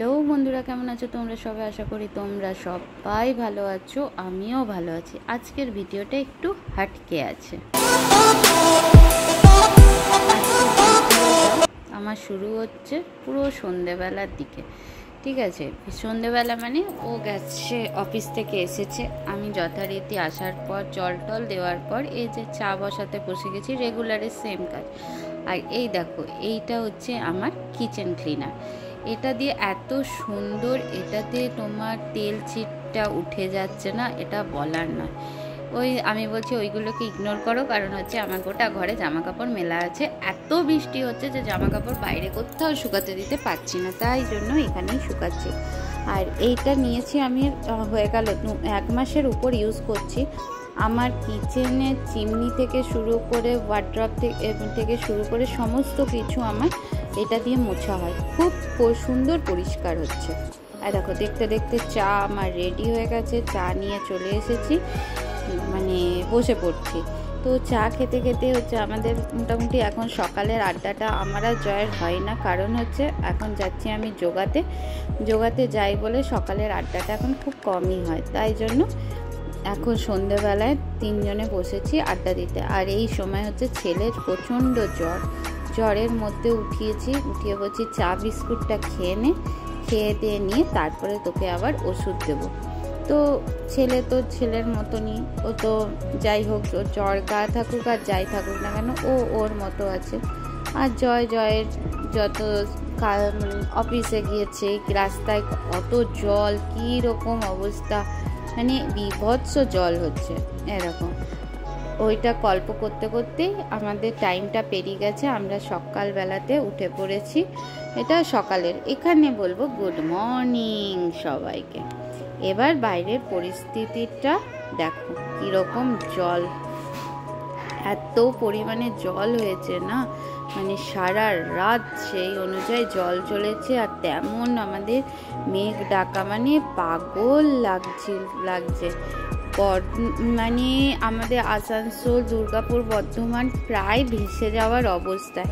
Hello বন্ধুরা, কেমন আছো তোমরা সবাই? আশা করি তোমরা সবাই ভালো আছো, আমিও ভালো আছি। আজকের ভিডিওটা একটু হাটকে আছে। আমার শুরু হচ্ছে পুরো সন্ধেবেলার দিকে, ঠিক আছে? সন্ধেবেলা মানে ও গেছে অফিস থেকে এসেছে, আমি যথারীতি আসার পর জল টল দেওয়ার পর এই যে চা বসাতে বসে গেছি, রেগুলারের সেম কাজ। আর এই দেখো, এইটা হচ্ছে আমার কিচেন ক্লিনার। এটা দিয়ে এত সুন্দর, এটাতে তোমার তেল ছিটটা উঠে যাচ্ছে না, এটা বলার নয়। আমি বলছি ওইগুলোকে ইগনোর করো, কারণ হচ্ছে আমার গোটা ঘরে জামা কাপড় মেলা আছে। এত বৃষ্টি হচ্ছে যে জামা কাপড় বাইরে কোথাও শুকাতে দিতে পারছি না, তাই জন্য এখানেই শুকাচ্ছি। আর এইটা নিয়েছি আমি, হয়ে গেল 1 মাসের উপর ইউজ করছি। আমার কিচেনের চিমনি থেকে শুরু করে ওয়ার্ড্রপ থেকে শুরু করে সমস্ত কিছু আমার এটা দিয়ে মোছা হয়, খুব সুন্দর পরিষ্কার হচ্ছে। আর দেখো, দেখতে দেখতে চা আমার রেডি হয়ে গেছে, চা নিয়ে চলে এসেছি, মানে বসে পড়ছি। তো চা খেতে খেতে হচ্ছে আমাদের মোটামুটি এখন সকালের আড্ডাটা আমার আর জয়ের হয় না, কারণ হচ্ছে এখন যাচ্ছি আমি যোগাতে যাই বলে সকালের আড্ডাটা এখন খুব কমই হয়, তাই জন্য এখন সন্ধেবেলায় 3 জনে বসেছি আড্ডা দিতে। আর এই সময় হচ্ছে ছেলের প্রচণ্ড জ্বরের মধ্যে উঠিয়ে বলছি চা বিস্কুটটা খেয়ে দিয়ে নিয়ে তারপরে তোকে আবার ওষুধ দেবো। তো ছেলে তো ছেলের মতনই, ও তো যাই হোক, জ্বর গা থাকুক আর যাই থাকুক না কেন, ও ওর মতো আছে। আর জয়ের যত অফিসে গিয়েছে, রাস্তায় অত জল, কী রকম অবস্থা, মানে বিভৎস জল হচ্ছে এরকম। ওইটা গল্প করতে করতেই আমাদের টাইমটা পেরিয়ে গেছে, আমরা সকালবেলাতে উঠে পড়েছি। এটা সকালের, এখানে বলবো গুড মর্নিং সবাইকে। এবার বাইরের পরিস্থিতিটা দেখো কীরকম জল, এত পরিমাণে জল হয়েছে না, মানে সারা রাত সেই অনুযায়ী জল চলেছে। আর তেমন আমাদের মেঘ ডাকা, মানে পাগল লাগছে। মানে আমাদের আসানসোল, দুর্গাপুর, বর্ধমান প্রায় ভেসে যাওয়ার অবস্থায়।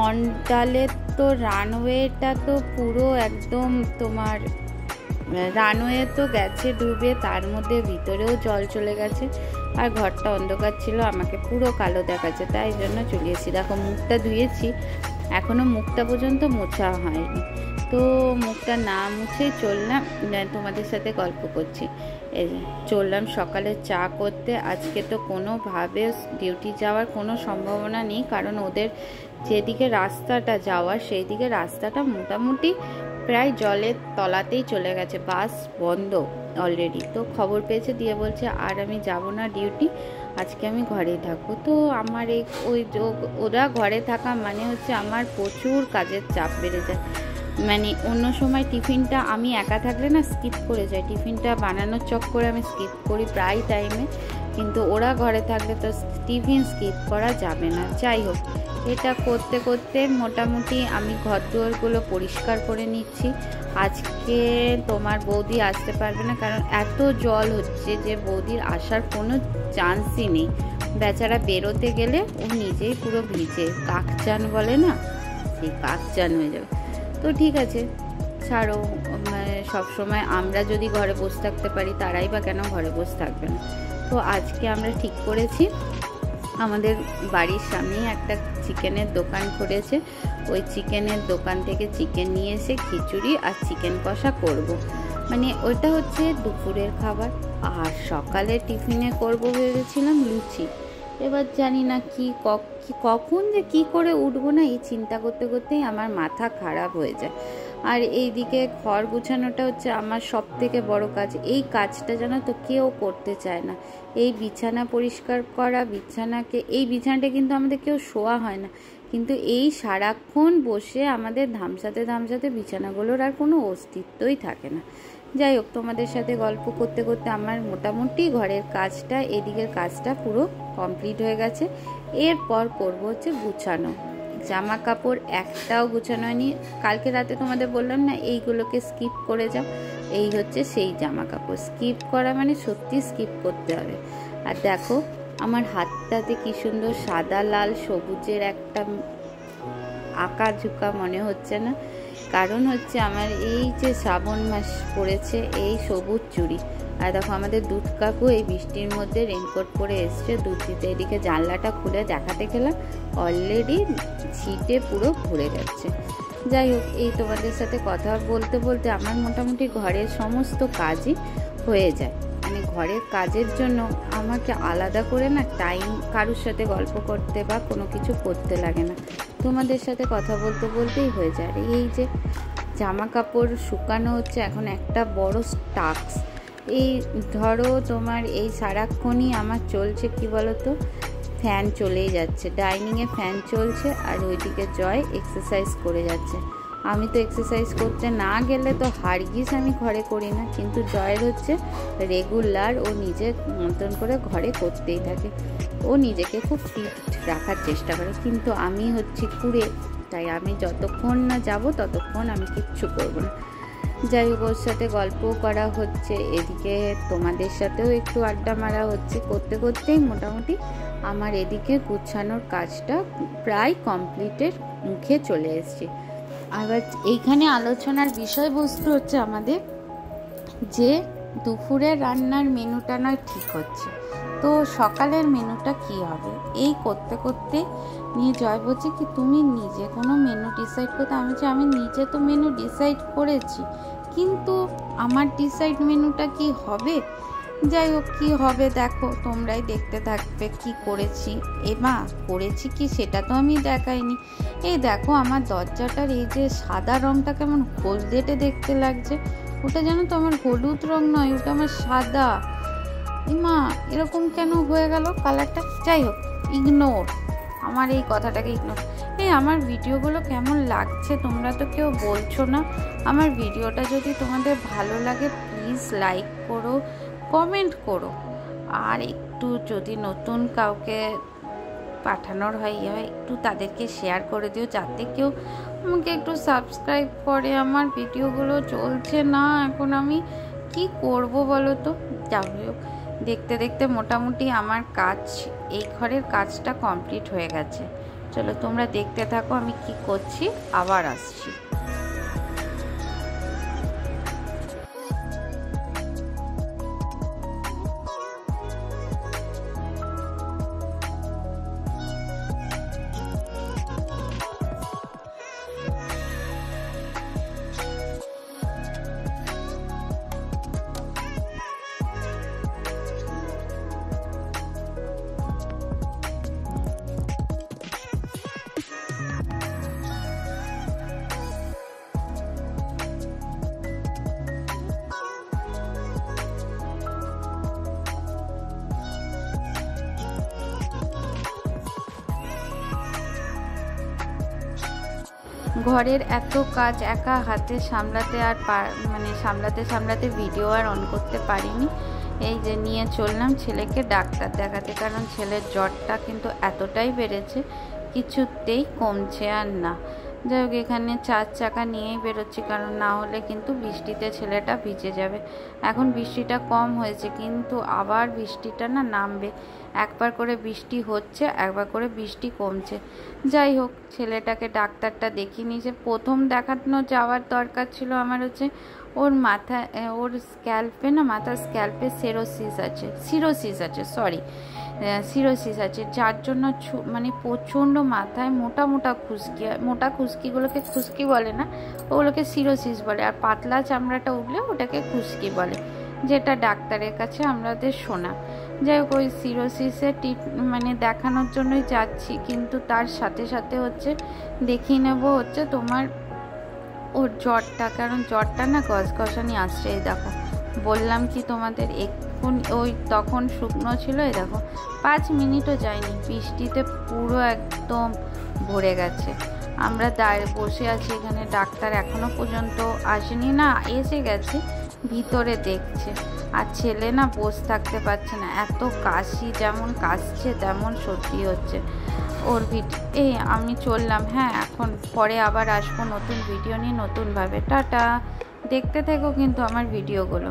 অন্টালের তো রানওয়েটা তো পুরো একদম তোমার, রানওয়ে তো গেছে ডুবে, তার মধ্যে ভিতরেও জল চলে গেছে। আর ঘরটা অন্ধকার ছিল, আমাকে পুরো কালো দেখাচ্ছে, তাই জন্য চলে এসেছি। দেখো, মুখটা ধুয়েছি, এখনও মুখটা পর্যন্ত মোছা হয়নি। তো মুখটা না মুছেই চললাম, তোমাদের সাথে গল্প করছি। এই চললাম সকালে চা করতে। আজকে তো কোনোভাবে ডিউটি যাওয়ার কোনো সম্ভাবনা নেই, কারণ ওদের যেদিকে রাস্তাটা যাওয়ার সেই দিকে রাস্তাটা মোটামুটি প্রায় জলের তলাতেই চলে গেছে, বাস বন্ধ অলরেডি। তো খবর পেয়েছে, দিয়ে বলছে আর আমি যাব না ডিউটি, আজকে আমি ঘরেই থাকবো। তো আমার ওরা ঘরে থাকা মানে হচ্ছে আমার প্রচুর কাজের চাপ বেড়ে যায়। মানে অন্য সময় টিফিনটা আমি একা থাকলে না স্কিপ করে যাই, টিফিনটা বানানোর চক্করে আমি স্কিপ করি প্রায় টাইমে, কিন্তু ওরা ঘরে থাকলে তো টিফিন স্কিপ করা যাবে না। যাই হোক, এটা করতে করতে মোটামুটি আমি ঘর দুয়ারগুলো পরিষ্কার করে নিচ্ছি। আজকে তোমার বৌদি আসতে পারবে না, কারণ এত জল হচ্ছে যে বৌদির আসার কোনো চান্সই নেই। বেচারা বেরোতে গেলে ও নিজেই পুরো ভিজে, কাকচান বলে না, সেই কাকচান হয়ে যাবে। তো ঠিক আছে, ছাড়ো, মানে সবসময় আমরা যদি ঘরে বসে থাকতে পারি, তারাই বা কেন ঘরে বসে থাকবে না। তো আজকে আমরা ঠিক করেছি, আমাদের বাড়ির সামনেই একটা চিকেনের দোকান করেছে, ওই চিকেনের দোকান থেকে চিকেন নিয়ে এসে খিচুড়ি আর চিকেন কষা করব। মানে ওইটা হচ্ছে দুপুরের খাবার। আর সকালে টিফিনে করব ভেবেছিলাম লুচি। এবার জানি না কখন যে কি করে উঠবো না, এই চিন্তা করতে করতেই আমার মাথা খারাপ হয়ে যায়। আর এইদিকে ঘর গুছানোটা হচ্ছে আমার সব থেকে বড় কাজ। এই কাজটা যেন তো কেউ করতে চায় না। এই বিছানা পরিষ্কার করা, এই বিছানাটা কিন্তু আমাদের কেউ শোয়া হয় না, কিন্তু এই সারাক্ষণ বসে আমাদের ধামসাতে বিছানাগুলোর আর কোনো অস্তিত্বই থাকে না। যাই হোক, তোমাদের সাথে গল্প করতে করতে আমার মোটামুটি ঘরের কাজটা, এদিকের কাজটা পুরো কমপ্লিট হয়ে গেছে। এরপর করবো হচ্ছে গুছানো। জামা কাপড় একটাও গুছানো হয়নি। কালকে রাতে তোমাদের বললাম না এইগুলোকে স্কিপ করে যাও, এই হচ্ছে সেই জামা কাপড়। স্কিপ করা মানে সত্যি স্কিপ করতে হবে। আর দেখো আমার হাতটাতে কি সুন্দর সাদা লাল সবুজের একটা আঁকা ঝুঁকা মনে হচ্ছে না? কারণ হচ্ছে আমার এই যে শ্রাবণ মাস পড়েছে, এই সবুজ চুড়ি। আর দেখো আমাদের দুধ কাকু এই বৃষ্টির মধ্যে রেনকোট পরে এসছে দুধ দিতে। এদিকে জানলাটা খুলে দেখাতে গেলাম, অলরেডি ছিটে পুরো ভরে যাচ্ছে। যাই হোক, এই তোমাদের সাথে কথা বলতে বলতে আমার মোটামুটি ঘরের সমস্ত কাজই হয়ে যায়। মানে ঘরের কাজের জন্য আমাকে আলাদা করে না টাইম কারোর সাথে গল্প করতে বা কোনো কিছু করতে লাগে না, তোমাদের সাথে কথা বলতে বলতেই হয়ে যায়। আর এই যে জামা কাপড় শুকানো হচ্ছে এখন একটা বড় টাস্ক। এই ধরো তোমার এই সারাক্ষণই আমার চলছে কি বলো তো, ফ্যান চলেই যাচ্ছে, ডাইনিংয়ে ফ্যান চলছে আর ওইদিকে জয় এক্সারসাইজ করে যাচ্ছে। আমি তো এক্সারসাইজ করতে না গেলে তো হারগিজ আমি ঘরে করি না, কিন্তু জয়ের হচ্ছে রেগুলার, ও নিজের মতন করে ঘরে করতেই থাকে। ও নিজেকে খুব ফিট রাখার চেষ্টা করে, কিন্তু আমি হচ্ছি কুড়ে, তাই আমি যতক্ষণ না যাব ততক্ষণ আমি কিচ্ছু করব না। যাই হোক, ওর সাথে গল্পও করা হচ্ছে, এদিকে তোমাদের সাথেও একটু আড্ডা মারা হচ্ছে। করতে করতেই মোটামুটি আমার এদিকে গুছানোর কাজটা প্রায় কমপ্লিটের মুখে চলে এসেছে। আবার এইখানে আলোচনার বিষয়বস্তু হচ্ছে আমাদের যে দুপুরের রান্নার মেনুটা নয় ঠিক হচ্ছে, তো সকালের মেনুটা কি হবে। এই করতে করতে নিয়ে জয় বলছে কি তুমি নিজে কোনো মেনু ডিসাইড করতে। আমি নিজে তো মেনু ডিসাইড করেছি, কিন্তু আমার ডিসাইড মেনুটা কি হবে। যাই হোক, কী হবে দেখো, তোমরাই দেখতে থাকবে কি করেছি। মা করেছি কি সেটা তো আমি দেখাইনি। এই দেখো আমার দরজাটার এই যে সাদা রঙটা কেমন হলদেটে দেখতে লাগছে, ওটা জানো তো আমার হলুদ রং নয়, ওটা আমার সাদা। মা এরকম কেন হয়ে গেল কালারটা। যাই হোক, ইগনোর, আমার এই কথাটাকে ইগনোর। আমার ভিডিওগুলো কেমন লাগছে তোমরা তো কেউ বলছো না। আমার ভিডিওটা যদি তোমাদের ভালো লাগে প্লিজ লাইক করো, কমেন্ট করো, আর একটু যদি নতুন কাউকে পাঠানোর হয় একটু তাদেরকে শেয়ার করে দিও, যাতে কেউ আমাকে একটু সাবস্ক্রাইব করে। আমার ভিডিওগুলো চলছে না, এখন আমি কি করব বলো তো। যাই হোক, দেখতে দেখতে মোটামুটি আমার কাজ, এই ঘরের কাজটা কমপ্লিট হয়ে গেছে। চলো তোমরা দেখতে থাকো আমি কি করছি, আবার আসছি। ঘরের এত কাজ একা হাতে সামলাতে আর সামলাতে ভিডিও আর অন করতে পারিনি। এই যে নিয়ে চললাম ছেলেকে ডাক্তার দেখাতে, কারণ ছেলের জ্বরটা কিন্তু এতটাই বেড়েছে কিছুতেই কমছে আর না। যাই হোক, এখানে 4 চাকা নিয়েই বেরোচ্ছি, কারণ না হলে কিন্তু বৃষ্টিতে ছেলেটা ভিজে যাবে। এখন বৃষ্টিটা কম হয়েছে, কিন্তু আবার বৃষ্টিটা নামবে। একবার করে বৃষ্টি হচ্ছে, একবার করে বৃষ্টি কমছে। যাই হোক, ছেলেটাকে ডাক্তারটা দেখিয়ে নিয়েছে। প্রথম দেখানো যাওয়ার দরকার ছিল আমার হচ্ছে ওর মাথায়, ওর স্ক্যাল্পে মাথার স্ক্যাল্পে সিরোসিস আছে, যার জন্য প্রচণ্ড মাথায় মোটা খুশকিগুলোকে খুশকি বলে না, ওগুলোকে সিরোসিস বলে। আর পাতলা চামড়াটা উঠলে ওটাকে খুশকি বলে, যেটা ডাক্তারের কাছে আমাদের শোনা। যাই হোক, ওই সিরোসিসের দেখানোর জন্যই যাচ্ছি, কিন্তু তার সাথে সাথে হচ্ছে দেখিয়ে নেবো হচ্ছে তোমার ওর জ্বরটা, কারণ জ্বরটা গসগসানি আসছে। এই দেখো, বললাম কি তোমাদের এখন ওই তখন শুকনো ছিল, এই দেখো 5 মিনিটও যায়নি, বৃষ্টিতে পুরো একদম ভরে গেছে। আমরা বসে আছি এখানে, ডাক্তার এখনো পর্যন্ত আসেনি, এসে গেছে, ভিতরে দেখছে। আর ছেলে বসে থাকতে পারছে না, এত কাশি, যেমন কাশছে তেমন সর্দি হচ্ছে ওর। আমি চললাম, এখন পরে আবার আসবো নতুন ভিডিও নিয়ে নতুনভাবে। টাটা, দেখতে থেকো কিন্তু আমার ভিডিওগুলো।